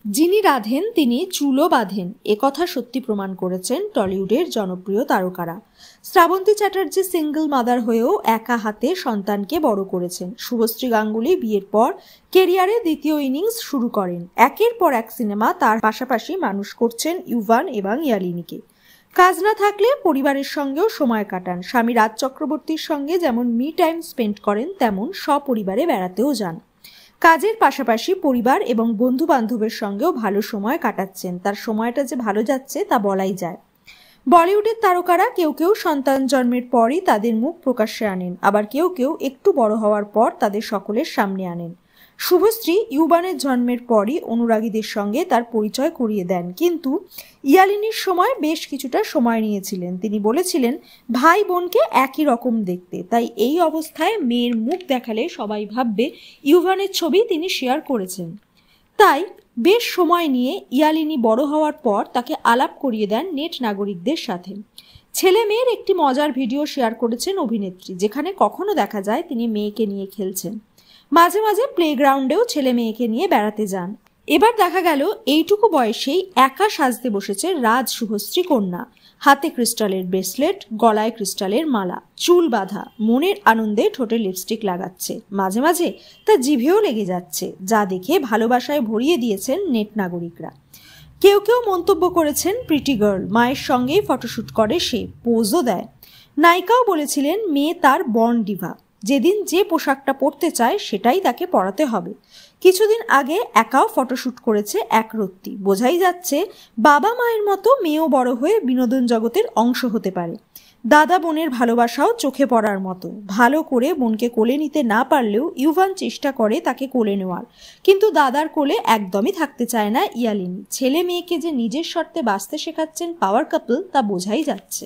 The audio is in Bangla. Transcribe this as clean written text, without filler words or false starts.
যিনি রাধেন তিনি চুলও বাঁধেন, একথা সত্যি প্রমাণ করেছেন টলিউডের জনপ্রিয় তারকারা। শ্রাবন্তী চ্যাটার্জি সিঙ্গল মাদার হয়েও একা হাতে সন্তানকে বড় করেছেন। শুভশ্রী গাঙ্গুলি বিয়ের পর কেরিয়ারে দ্বিতীয় ইনিংস শুরু করেন। একের পর এক সিনেমা তার পাশাপাশি মানুষ করছেন ইউভান এবং ইয়ালিনীকে। কাজ না থাকলে পরিবারের সঙ্গেও সময় কাটান। স্বামী রাজ চক্রবর্তীর সঙ্গে যেমন মি টাইম স্পেন্ড করেন, তেমন সপরিবারে বেড়াতেও যান। কাজের পাশাপাশি পরিবার এবং বন্ধু বান্ধবের সঙ্গেও ভালো সময় কাটাচ্ছেন। তার সময়টা যে ভালো যাচ্ছে তা বলাই যায়। বলিউডের তারকারা কেউ কেউ সন্তান জন্মের পরই তাদের মুখ প্রকাশ্যে আনেন, আবার কেউ কেউ একটু বড় হওয়ার পর তাদের সকলের সামনে আনেন। শুভশ্রী ইউবানের জন্মের পরই অনুরাগীদের সঙ্গে তার পরিচয় করিয়ে দেন, কিন্তু ইয়ালিনীর সময় বেশ কিছুটা সময় নিয়েছিলেন। তিনি বলেছিলেন ভাই বোনকে একই রকম দেখতে, তাই এই অবস্থায় মেয়ের মুখ দেখালে সবাই ভাববে ইউভানের ছবি তিনি শেয়ার করেছেন। তাই বেশ সময় নিয়ে ইয়ালিনী বড় হওয়ার পর তাকে আলাপ করিয়ে দেন নেট নাগরিকদের সাথে। ছেলে মেয়ের একটি মজার ভিডিও শেয়ার করেছেন অভিনেত্রী, যেখানে কখনো দেখা যায় তিনি মেয়েকে নিয়ে খেলছেন। মাঝে মাঝে প্লেগ্রাউন্ডেও ছেলে মেয়েকে নিয়ে বেড়াতে যান। এবার দেখা গেল এইটুকু বয়সেই একা সাজতে বসেছে রাজ শুভশ্রী কন্যা। হাতে ক্রিস্টালের ব্রেসলেট, গলায় ক্রিস্টালের মালা, চুল বাঁধা, মনের আনন্দে ঠোঁটে লিপস্টিক লাগাচ্ছে। মাঝে মাঝে তা জিভেও লেগে যাচ্ছে, যা দেখে ভালোবাসায় ভরিয়ে দিয়েছেন নেট নাগরিকরা। কেউ কেউ মন্তব্য করেছেন প্রিটি গার্ল, মায়ের সঙ্গেই ফটোশ্যুট করে সে, পোজও দেয়। নায়িকাও বলেছিলেন মেয়ে তার বর্ন ডিভা, যেদিন যে পোশাকটা পরতে চায় সেটাই তাকে পরাতে হবে। কিছুদিন আগে একাও ফটোশ্যুট করেছে একরত্তি। বোঝাই যাচ্ছে বাবা মায়ের মতো মেয়েও বড় হয়ে বিনোদন জগতের অংশ হতে পারে। দাদা বোনের ভালোবাসাও চোখে পড়ার মতো। ভালো করে বোনকে কোলে নিতে না পারলেও ইউভান চেষ্টা করে তাকে কোলে নেওয়ার, কিন্তু দাদার কোলে একদমই থাকতে চায় না ইয়ালিনী। ছেলে মেয়েকে যে নিজের শর্তে বাঁচতে শেখাচ্ছেন পাওয়ার কাপল, তা বোঝাই যাচ্ছে।